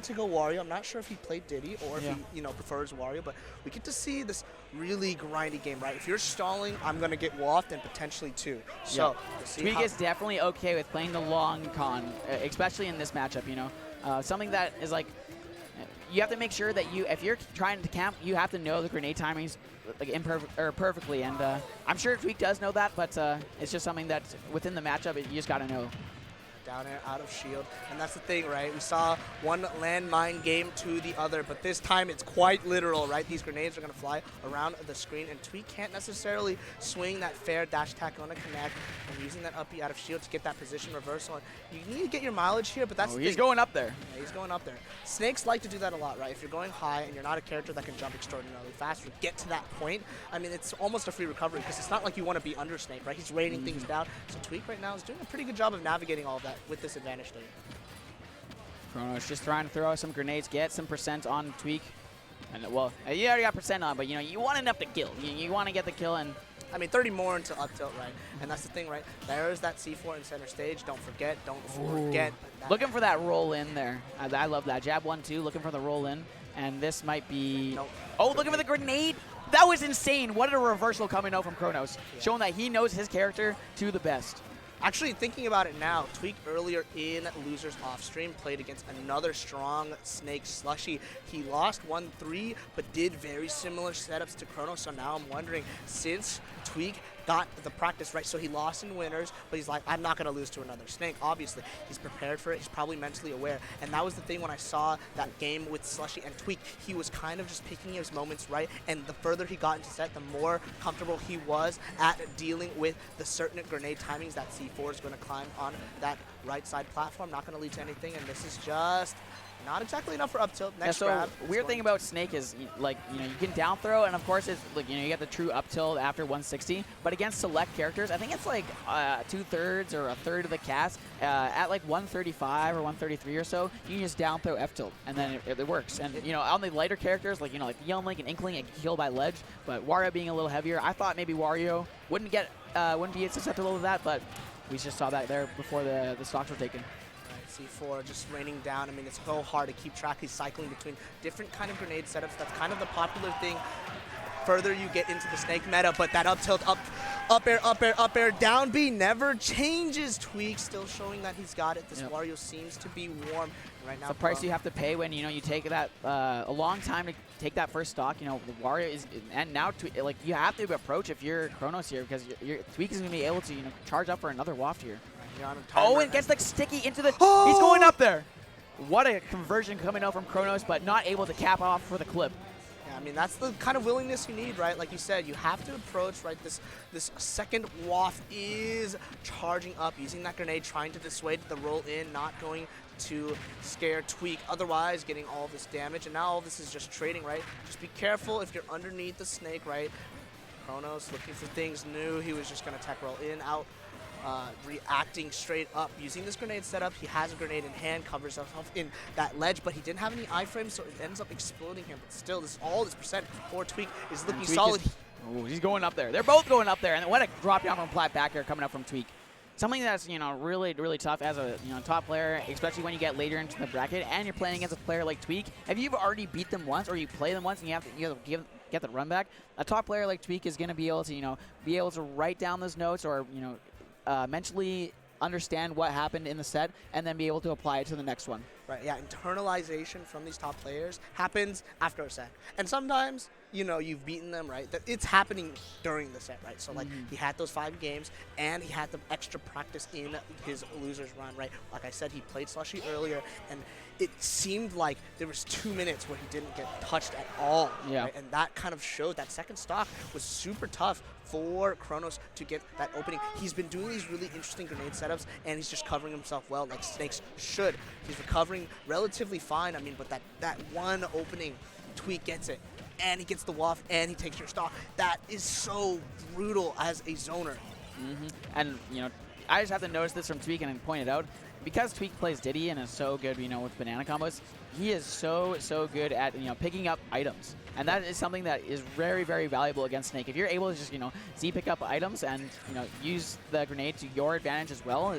to go Wario. I'm not sure if he played Diddy or if he, you know, prefers Wario, but we get to see this really grindy game, right? If you're stalling, I'm going to get waffed and potentially two. So, Tweek is definitely okay with playing the long con, especially in this matchup, you know. Something that is like, you have to make sure that if you're trying to camp, you have to know the grenade timings like perfectly. And I'm sure Tweek does know that, but it's just something that within the matchup, you just got to know. Down air, out of shield, and that's the thing, right? We saw one landmine game to the other, but this time it's quite literal, right? These grenades are going to fly around the screen, and Tweek can't necessarily swing that fair dash attack on a connect, and using that up out of shield to get that position reversal. And you need to get your mileage here, but that's the thing. He's going up there. Yeah, he's going up there. Snakes like to do that a lot, right? If you're going high and you're not a character that can jump extraordinarily fast or get to that point, I mean, it's almost a free recovery because it's not like you want to be under Snake, right? He's raining things down. So Tweek right now is doing a pretty good job of navigating all of that with this advantage there. Chronos just trying to throw some grenades, get some percent on Tweek. And well, you already got percent on, but you know, you want enough to kill. You want to get the kill, and I mean, 30 more into up tilt, right? And that's the thing, right? There's that C4 in center stage. Don't forget. Looking for that roll in there. I love that. Jab 1-2, looking for the roll in. And this might be... Nope. Oh, looking for the grenade. That was insane. What a reversal coming out from Chronos. Yeah. Showing that he knows his character to the best. Actually, thinking about it now, Tweek earlier in Losers Off Stream played against another strong Snake Slushy. He lost 1-3, but did very similar setups to Chronos. So now I'm wondering, since Tweek got the practice right, so he lost in winners, but he's like, I'm not going to lose to another Snake. Obviously, he's prepared for it. He's probably mentally aware. And that was the thing when I saw that game with Slushy and Tweek. He was kind of just picking his moments right, and the further he got into set, the more comfortable he was at dealing with the certain grenade timings that C4 is going to climb on that right side platform. Not going to lead to anything, and this is just not exactly enough for up tilt. Next grab. Weird thing about Snake is, like, you know, you can down throw, and of course it's like, you know, you get the true up tilt after 160. But against select characters, I think it's like 2/3 or a third of the cast at like 135 or 133 or so. You can just down throw F tilt, and then it works. And you know, on the lighter characters, like, you know, like Young Link and Inkling, it can kill by ledge. But Wario being a little heavier, I thought maybe Wario wouldn't be susceptible to that, but we just saw that there before the stocks were taken. C4 just raining down. I mean, it's so hard to keep track. He's cycling between different kind of grenade setups. That's kind of the popular thing further you get into the Snake meta, but that up tilt, up air, down B never changes. Tweek still showing that he's got it. This Wario seems to be warm right now. It's the price you have to pay when, you know, you take that a long time to take that first stock. You know, the Wario is, and now like you have to approach if you're Chronos here, because your Tweek is going to be able to, you know, charge up for another waft here. Oh, and gets like sticky into the... Oh! He's going up there. What a conversion coming out from Chronos, but not able to cap off for the clip. Yeah, I mean, that's the kind of willingness you need, right? Like you said, you have to approach, right? This second waft is charging up, using that grenade, trying to dissuade the roll in, not going to scare Tweek, otherwise getting all this damage. And now all this is just trading, right? Just be careful if you're underneath the Snake, right? Chronos looking for things new. He was just going to tech roll in, out. Reacting straight up, using this grenade setup. He has a grenade in hand, covers himself in that ledge, but he didn't have any iframes, so it ends up exploding him. But still, all this percent for Tweek is looking solid. He's going up there. They're both going up there, and what a drop down from flat back here coming up from Tweek. Something that's, you know, really, really tough as a, you know, top player, especially when you get later into the bracket and you're playing against a player like Tweek. If you've already beat them once, or you play them once and you have to get the run back, a top player like Tweek is going to be able to, you know, write down those notes, or, you know, mentally understand what happened in the set and then be able to apply it to the next one. Right, yeah, internalization from these top players happens after a set. And sometimes, you know, you've beaten them, right? That it's happening during the set, right? So, like, he had those 5 games, and he had the extra practice in his losers run, right? Like I said, he played Slushy earlier, and it seemed like there was 2 minutes where he didn't get touched at all. Yeah. Right? And that kind of showed that second stock was super tough for Chronos to get that opening. He's been doing these really interesting grenade setups, and he's just covering himself well, like Snakes should. He's recovering relatively fine, I mean, but that one opening, Tweek gets it, and he gets the waft, and he takes your stock. That is so brutal as a zoner. And, you know, I just have to notice this from Tweek and point it out. Because Tweek plays Diddy and is so good, you know, with banana combos, he is so good at, you know, picking up items. And that is something that is very, very valuable against Snake. If you're able to just, you know, Z pick up items and, you know, use the grenade to your advantage as well,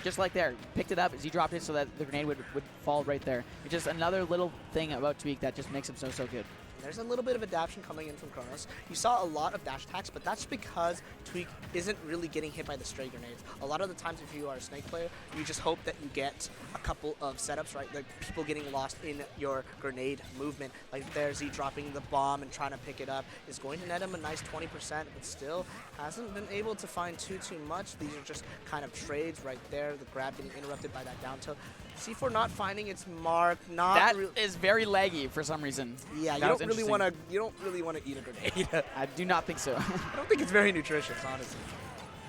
just like there, picked it up as he dropped it so that the grenade would fall right there. It's just another little thing about Tweek that just makes him so good. There's a little bit of adaptation coming in from Chronos. You saw a lot of dash attacks, but that's because Tweek isn't really getting hit by the stray grenades. A lot of the times if you are a Snake player, you just hope that you get a couple of setups, right? Like people getting lost in your grenade movement. Like there, Z dropping the bomb and trying to pick it up is going to net him a nice 20%, but still hasn't been able to find too much. These are just kind of trades right there. The grab getting interrupted by that down tilt. C4 not finding its mark. That is very laggy for some reason. Yeah, you don't really want to eat a grenade. I do not think so. I don't think it's very nutritious, honestly.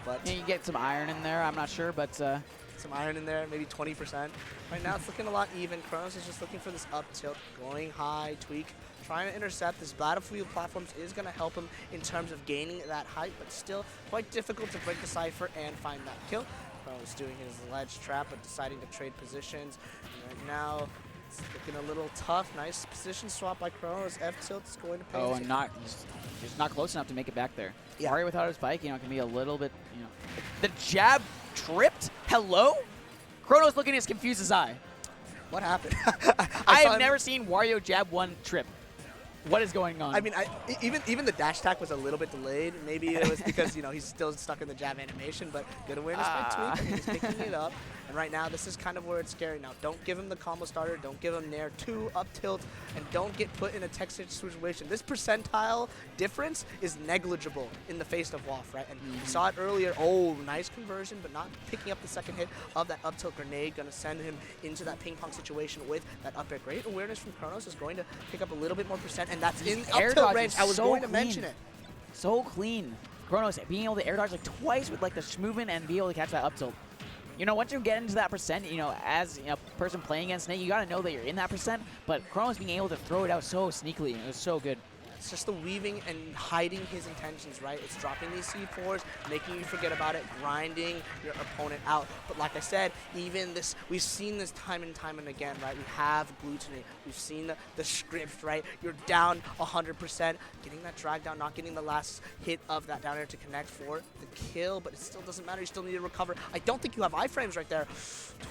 But yeah, you get some iron in there. I'm not sure, but some iron in there, maybe 20%. Right now, it's looking a lot even. Chronos is just looking for this up tilt, going high. Tweek trying to intercept. This battlefield platforms is going to help him in terms of gaining that height, but still quite difficult to break the cipher and find that kill. Chronos doing his ledge trap, but deciding to trade positions. And right now, it's looking a little tough. Nice position swap by Chronos. F tilt is going to pay. Oh, and he's not close enough to make it back there. Yeah. Mario without his bike, it can be a little bit, The jab tripped? Hello? Chronos looking as confused as I. What happened? I have never seen Wario jab 1 trip. What is going on? I mean, even the dash attack was a little bit delayed. Maybe it was because he's still stuck in the jab animation, but good awareness by Tweek. He's picking it up. And right now, this is kind of where it's scary. Now, don't give him the combo starter. Don't give him Nair 2 up tilt, and don't get put in a Texas situation. This percentile difference is negligible in the face of WAF, right? And you saw it earlier. Oh, nice conversion, but not picking up the second hit of that up tilt grenade. Going to send him into that ping pong situation with that up air. Great awareness from Chronos is going to pick up a little bit more percent, and that's in up tilt range. I was going to mention it. So clean. Chronos being able to air dodge like twice with like the movement and be able to catch that up tilt. Once you get into that percent, as a person playing against Snake, you got to know that you're in that percent, but Chronos being able to throw it out so sneakily, it was so good. It's just the weaving and hiding his intentions, right? It's dropping these C4s, making you forget about it, grinding your opponent out. But like I said, even this, we've seen this time and time and again, right? We have glutamate. We've seen the script, right? You're down 100%, getting that drag down, not getting the last hit of that down air to connect for the kill, but it still doesn't matter. You still need to recover. I don't think you have iframes right there.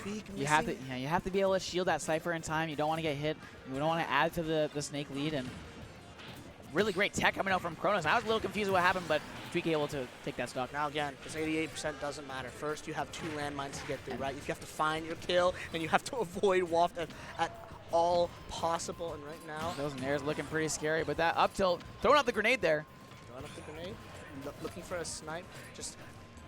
Tweek missing. You have to be able to shield that cipher in time. You don't want to get hit. You don't want to add to the Snake lead, and really great tech coming out from Chronos. I was a little confused what happened, but Tweek able to take that stock. Now again, this 88% doesn't matter. First, you have 2 landmines to get through, right? You have to find your kill, and you have to avoid waft at all possible. And right now, those nairs looking pretty scary, but that up tilt, throwing up the grenade there. Throwing up the grenade, looking for a snipe, just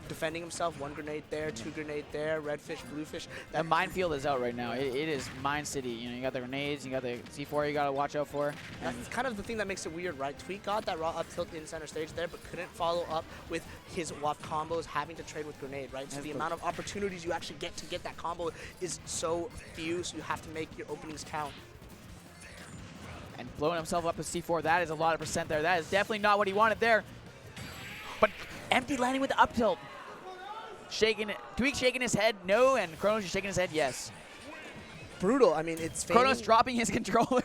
defending himself. 1 grenade there, 2 grenade there, red fish, blue fish. That minefield is out right now. It is Mine City. You got the grenades, you got the C4 you got to watch out for. That's kind of the thing that makes it weird, right? Tweek got that raw up tilt in center stage there, but couldn't follow up with his WAF combos, having to trade with grenade, right? So the amount of opportunities you actually get to get that combo is so few, so you have to make your openings count. And blowing himself up with C4, that is a lot of percent there. That is definitely not what he wanted there. But empty landing with the up tilt. Tweek shaking his head, no, and Chronos is shaking his head, yes. Brutal. I mean, it's Chronos dropping his controller.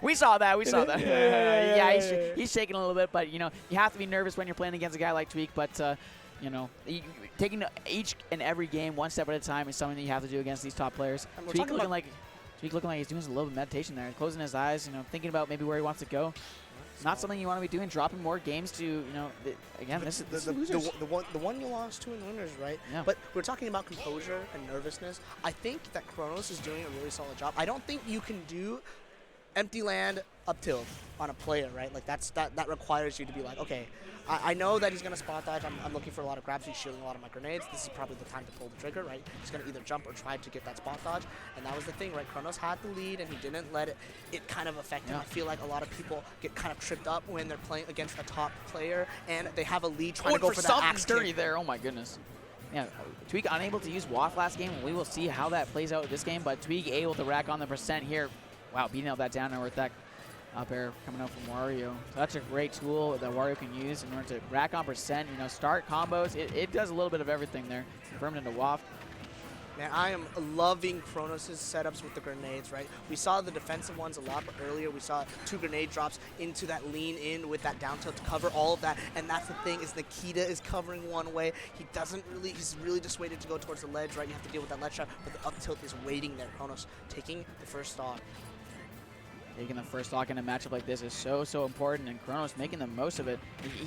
We saw that. Yeah, he's shaking a little bit, but you have to be nervous when you're playing against a guy like Tweek. But taking each and every game one step at a time is something that you have to do against these top players. Tweek looking like he's doing a little bit of meditation there, closing his eyes, thinking about maybe where he wants to go. Not something you want to be doing, dropping more games to, again, this is losers. The one you lost to in winners, right? Yeah. But we're talking about composure and nervousness. I think that Chronos is doing a really solid job. I don't think you can do empty land up tilt on a player, right? Like that requires you to be like, okay, I know that he's going to spot dodge. I'm looking for a lot of grabs. He's shielding a lot of my grenades. This is probably the time to pull the trigger, right? He's going to either jump or try to get that spot dodge. And that was the thing, right? Chronos had the lead, and he didn't let it kind of affect him. I feel like a lot of people get kind of tripped up when they're playing against a top player, and they have a lead trying to go for that axe dirty there. Oh, my goodness. Yeah, Tweek unable to use WAF last game. We will see how that plays out this game, but Tweek able to rack on the percent here. Wow, beating out that down with that up air coming out from Wario. Such a great tool that Wario can use in order to rack on percent, start combos. It does a little bit of everything there. Confirmed into WAF. Man, I am loving Chronos' setups with the grenades, right? We saw the defensive ones a lot earlier. We saw 2 grenade drops into that lean in with that down tilt to cover all of that. And that's the thing, is Nikita is covering one way. He's really just waiting to go towards the ledge, right? You have to deal with that ledge shot, but the up tilt is waiting there. Chronos taking the first stock. Taking the first stock in a matchup like this is so important, and Chronos making the most of it.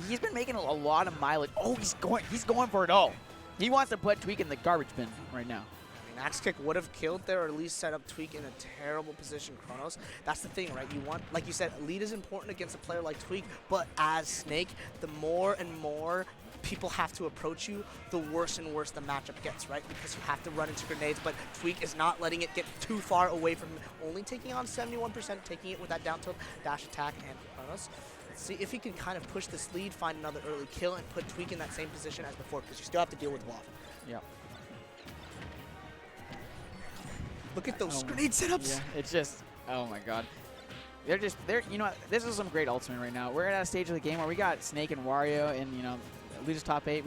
He's been making a lot of mileage. Oh, he's going for it all. He wants to put Tweek in the garbage bin right now. I mean, Axe Kick would have killed there, or at least set up Tweek in a terrible position. Chronos, that's the thing, right? You want, like you said, lead is important against a player like Tweek, but as Snake, the more and more people have to approach you, the worse and worse the matchup gets, right? Because you have to run into grenades, but Tweek is not letting it get too far away from him, only taking on 71%, taking it with that down tilt, dash attack, and Chronos. See if he can kind of push this lead, find another early kill, and put Tweek in that same position as before, because you still have to deal with Wall. Yep. Look at those grenade setups. Yeah, it's just, oh my god. You know, this is some great ultimate right now. We're at a stage of the game where we got Snake and Wario in, you know, losers top 8.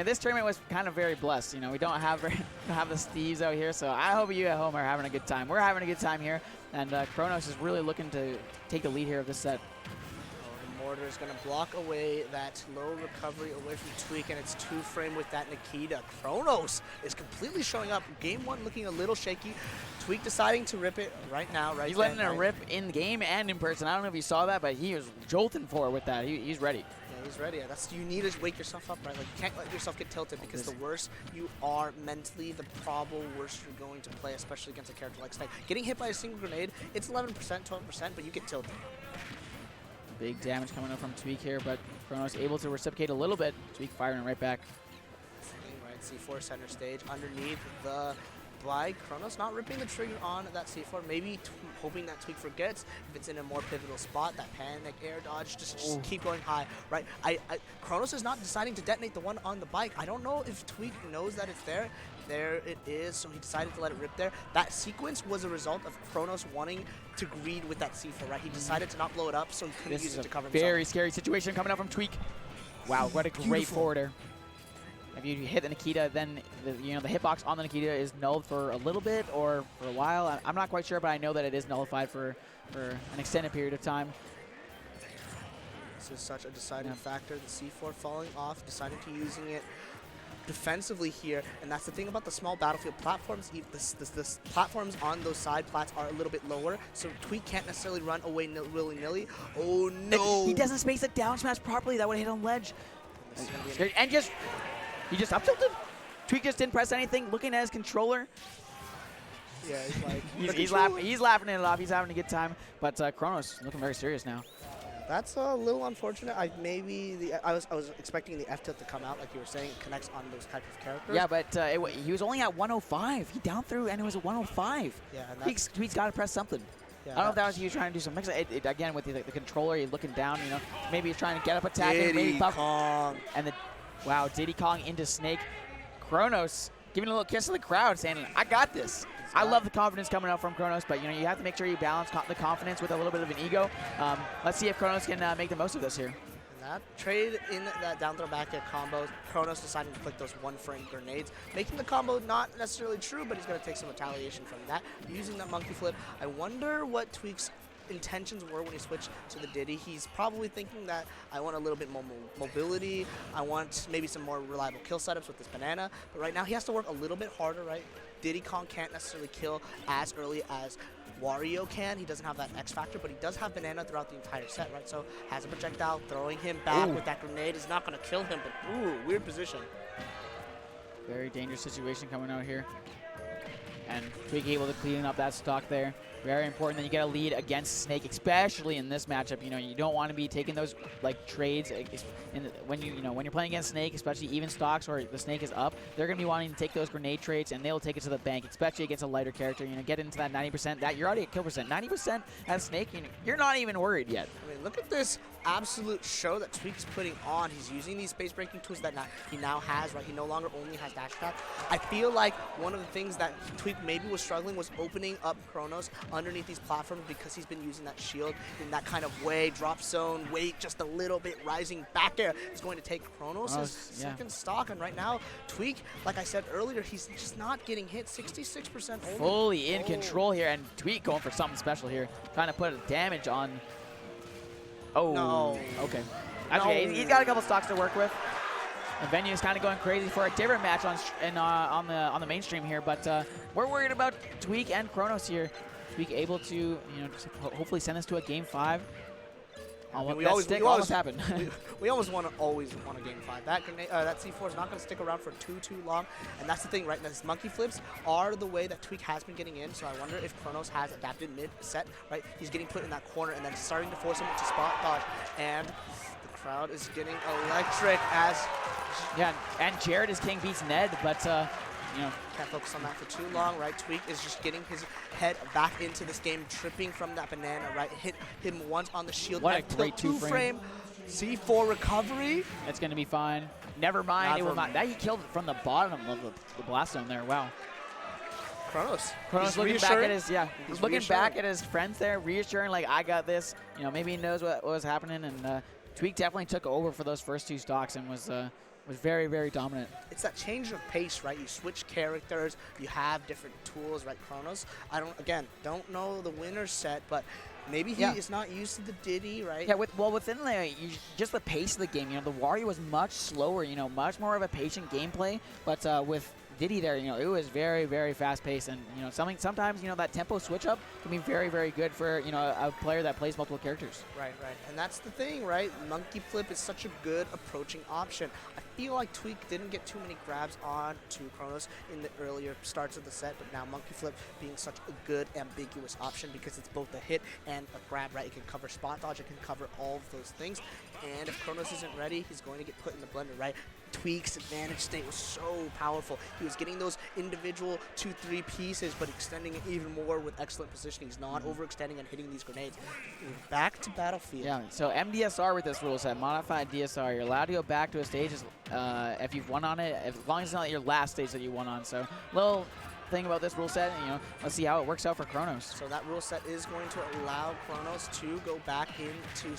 This tournament was kind of very blessed. You know, we don't have the Steves out here, so I hope you at home are having a good time. We're having a good time here, and Chronos is really looking to take the lead here of this set. Mortar is going to block away that low recovery away from Tweek, and it's 2-frame with that Nikita. Chronos is completely showing up. Game 1 looking a little shaky. Tweek deciding to rip it right now. He's letting it rip in game and in person. I don't know if you saw that, but he was jolting for it with that. He's ready. Yeah, he's ready. You need to wake yourself up, right? Like, you can't let yourself get tilted, because the worse you are mentally, the probable worse you're going to play, especially against a character like Snake. Getting hit by a single grenade, it's 11%, 12%, but you get tilted. Big damage coming up from Tweek here, but Chronos able to reciprocate a little bit. Tweek firing right back. Right, C4 center stage underneath the bike. Chronos not ripping the trigger on that C4, maybe hoping that Tweek forgets if it's in a more pivotal spot. That panic air dodge, just keep going high, right? Chronos is not deciding to detonate the one on the bike. I don't know if Tweek knows that it's there. There it is, so he decided to let it rip there. That sequence was a result of Chronos wanting to greed with that C4, right? He decided to not blow it up, so he couldn't use it to cover himself. Very scary situation coming out from Tweek. Wow, what a great forwarder. If you hit the Nikita, then the hitbox on the Nikita is nulled for a little bit or for a while. I'm not quite sure, but I know that it is nullified for an extended period of time. This is such a deciding factor. The C4 falling off, deciding to using it defensively here, and that's the thing about the small battlefield platforms. The platforms on those side plats are a little bit lower, so Tweek can't necessarily run away willy-nilly. Oh no! He doesn't space it down smash properly. That would hit on ledge. And he just up tilted. Tweek just didn't press anything. Looking at his controller. Yeah, he's like he's laughing it off. He's having a good time. But Chronos looking very serious now. That's a little unfortunate. I was expecting the F tilt to come out, like you were saying. It connects on those type of characters. Yeah, but he was only at 105. He down threw and it was at 105. Yeah, Tweek's got to press something. Yeah, I don't know if that was he was trying to do some mix. Again, with the controller, you're looking down. You know, maybe he's trying to get up attacking. Diddy Kong. And wow, Diddy Kong into Snake. Chronos giving a little kiss to the crowd, saying, "I got this." I love the confidence coming out from Chronos, but you know, you have to make sure you balance the confidence with a little bit of an ego. Let's see if Chronos can make the most of this here. And that trade in that down throw back air combo, Chronos deciding to click those 1-frame grenades, making the combo not necessarily true, but he's going to take some retaliation from that, using that monkey flip. I wonder what Tweek's intentions were when he switched to the Diddy. He's probably thinking that I want a little bit more mobility, I want maybe some more reliable kill setups with this banana, but right now he has to work a little bit harder, right? Diddy Kong can't necessarily kill as early as Wario can. He doesn't have that X factor, but he does have banana throughout the entire set, right? So has a projectile, throwing him back with that grenade is not going to kill him, but weird position. Very dangerous situation coming out here. And Tweek able to clean up that stock there. Very important that you get a lead against Snake, especially in this matchup. You know, you don't want to be taking those like trades when you're playing against Snake, especially even stocks where the Snake is up. They're going to be wanting to take those grenade trades and they'll take it to the bank, especially against a lighter character. You know, get into that 90%. That you're already at kill percent. 90% as Snake. You know, you're not even worried yet. I mean, look at this absolute show that Tweek's putting on. He's using these space breaking tools that he now has, right? He no longer only has dash attack. I feel like one of the things that Tweek maybe was struggling was opening up Chronos underneath these platforms because he's been using that shield in that kind of way. Drop zone, wait just a little bit, rising back air is going to take Chronos' second stock. And right now, Tweek, like I said earlier, he's just not getting hit. 66% only. Fully in control here, and Tweek going for something special here. Trying to put damage on. Oh, no. Okay. Okay, he's got a couple stocks to work with. The venue is kind of going crazy for a different match on the mainstream here, but we're worried about Tweek and Chronos here. Tweek able to, just hopefully send us to a game 5. We almost happened. we almost want a game 5. That grenade, that C4 is not going to stick around for too long, and that's the thing, right? These monkey flips are the way that Tweek has been getting in. So I wonder if Chronos has adapted mid set, right? He's getting put in that corner and then starting to force him to spot dodge, and the crowd is getting electric as and Jared is king beats Ned, but can't focus on that for too long, right? Tweek is just getting his head back into this game, tripping from that banana, right? Hit him once on the shield. What a great two-frame. C4 recovery. It's going to be fine. Never mind. It will not. That he killed it from the bottom of the blast zone there. Wow. Chronos looking back at his looking back at his friends there, reassuring like, I got this. Maybe he knows what was happening, and Tweek definitely took over for those first 2 stocks and was very, very dominant. It's that change of pace, right? You switch characters, you have different tools, right? Chronos, I don't know the winner set, but maybe he is not used to the Diddy, right? Yeah, within just the pace of the game, the Wario was much slower, much more of a patient gameplay, but with Diddy there, it was very, very fast-paced, and sometimes that tempo switch-up can be very, very good for a player that plays multiple characters. Right, and that's the thing, right? Monkey flip is such a good approaching option. I feel like Tweek didn't get too many grabs on to Chronos in the earlier starts of the set, but now monkey flip being such a good ambiguous option because it's both a hit and a grab, right? It can cover spot dodge, it can cover all of those things, and if Chronos isn't ready, he's going to get put in the blender, right? Tweek's advantage state was so powerful. He was getting those individual 2-3 pieces, but extending it even more with excellent positioning. He's not overextending and hitting these grenades. Back to Battlefield. Yeah, so MDSR with this rule set, modified DSR, you're allowed to go back to a stage if you've won on it, as long as it's not your last stage that you won on. So, little thing about this rule set, let's see how it works out for Chronos. So that rule set is going to allow Chronos to go back into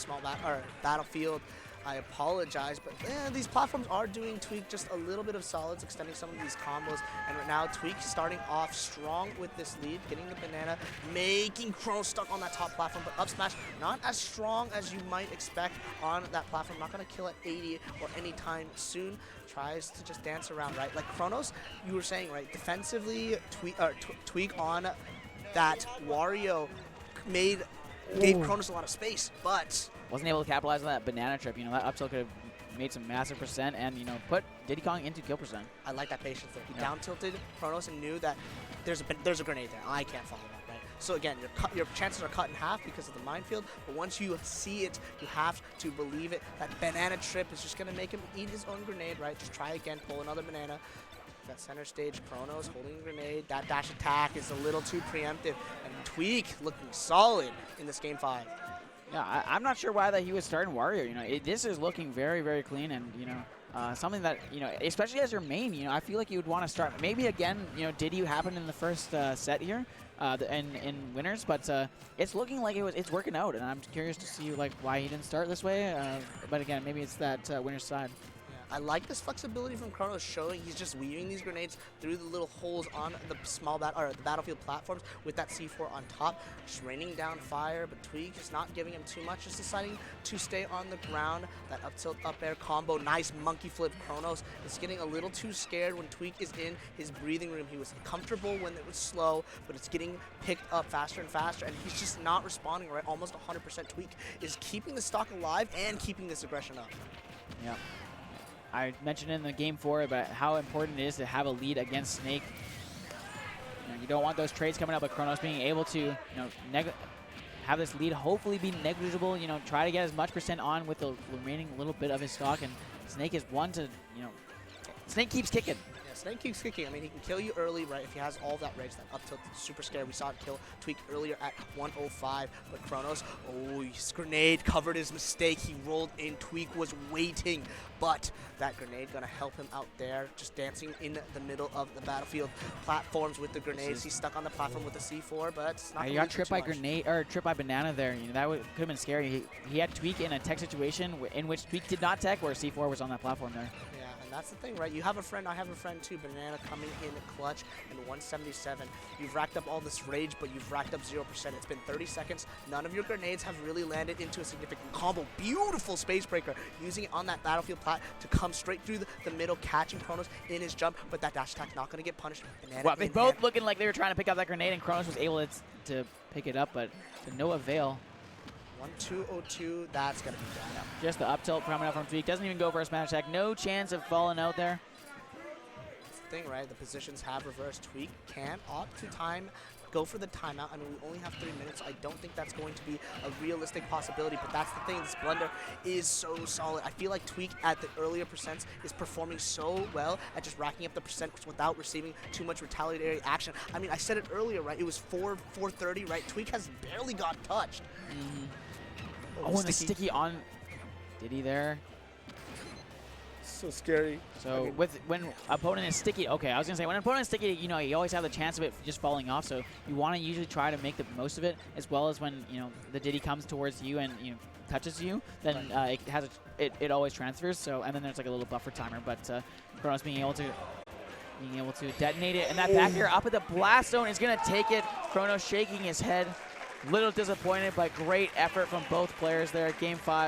Battlefield. I apologize, but these platforms are doing Tweek just a little bit of solids, extending some of these combos. And right now, Tweek starting off strong with this lead, getting the banana, making Chronos stuck on that top platform, but up smash not as strong as you might expect on that platform. Not going to kill at 80 or anytime soon. Tries to just dance around, right? Like Chronos, you were saying, right? Defensively, Tweek on that Wario gave Chronos a lot of space, but wasn't able to capitalize on that banana trip. That up tilt could have made some massive percent and, put Diddy Kong into kill percent. I like that patience there. He down tilted Chronos and knew that there's a grenade there. I can't follow that, right? So again, your chances are cut in half because of the minefield, but once you see it, you have to believe it. That banana trip is just going to make him eat his own grenade, right? Just try again, pull another banana. That center stage, Chronos holding a grenade. That dash attack is a little too preemptive. And Tweek looking solid in this game 5. Yeah, I'm not sure why that he was starting Wario. This is looking very, very clean, and something that especially as your main, I feel like you would want to start. Maybe again, Diddy happened in the first set here, in winners, but it's looking like it's working out, and I'm curious to see why he didn't start this way. But again, maybe it's that winner's side. I like this flexibility from Chronos, showing he's just weaving these grenades through the little holes on the the Battlefield platforms with that C4 on top, just raining down fire. But Tweek is not giving him too much, just deciding to stay on the ground. That up tilt up air combo, nice monkey flip. Chronos is getting a little too scared when Tweek is in his breathing room. He was comfortable when it was slow, but it's getting picked up faster and faster, and he's just not responding right. Almost 100% Tweek is keeping the stock alive and keeping this aggression up. Yeah. I mentioned in the game 4 about how important it is to have a lead against Snake. You don't want those trades coming up, but Chronos being able to have this lead hopefully be negligible. Try to get as much percent on with the remaining little bit of his stock, and Snake is one to Snake keeps kicking. Snake keeps kicking. I mean, he can kill you early, right? If he has all that rage, that up tilt, super scary. We saw it kill Tweek earlier at 105, but Chronos, oh, his grenade covered his mistake. He rolled in. Tweek was waiting, but that grenade gonna help him out there, just dancing in the middle of the battlefield platforms with the grenades. He's stuck on the platform with the C4, but it's not. You got tripped by grenade or tripped by banana there. You know that could have been scary. He had Tweek in a tech situation in which Tweek did not tech, where C4 was on that platform there. Yeah, and that's the thing, right? You have a friend, I have a friend too. Banana coming in clutch and 177. You've racked up all this rage, but you've racked up 0%. It's been 30 seconds. None of your grenades have really landed into a significant combo. Beautiful space breaker, using it on that battlefield plat to come straight through the middle, catching Chronos in his jump, but that dash attack not going to get punished. Banana well, they both looking like they were trying to pick up that grenade, and Chronos was able to pick it up, but to no avail. 1-2-0-2, that's going to be done. Yeah, just the up tilt coming up from Tweek. Doesn't even go for a smash attack. No chance of falling out there. That's the thing, right? The positions have reversed. Tweek can opt to go for the timeout. I mean, we only have 3 minutes. I don't think that's going to be a realistic possibility, but that's the thing. This blender is so solid. I feel like Tweek at the earlier percents is performing so well at just racking up the percent without receiving too much retaliatory action. I mean, I said it earlier, right? It was 430, right? Tweek has barely got touched. Mm-hmm. Oh, and the sticky on Diddy there. So scary. So when opponent is sticky, okay, I was gonna say when an opponent is sticky, you know, you always have the chance of it just falling off. So you want to usually try to make the most of it, as well as when the Diddy comes towards you and touches you, then it has it always transfers. So and then there's like a little buffer timer, but Chronos being able to detonate it, and that back air up at the blast zone is gonna take it. Chronos shaking his head, little disappointed, but great effort from both players there. Game 5.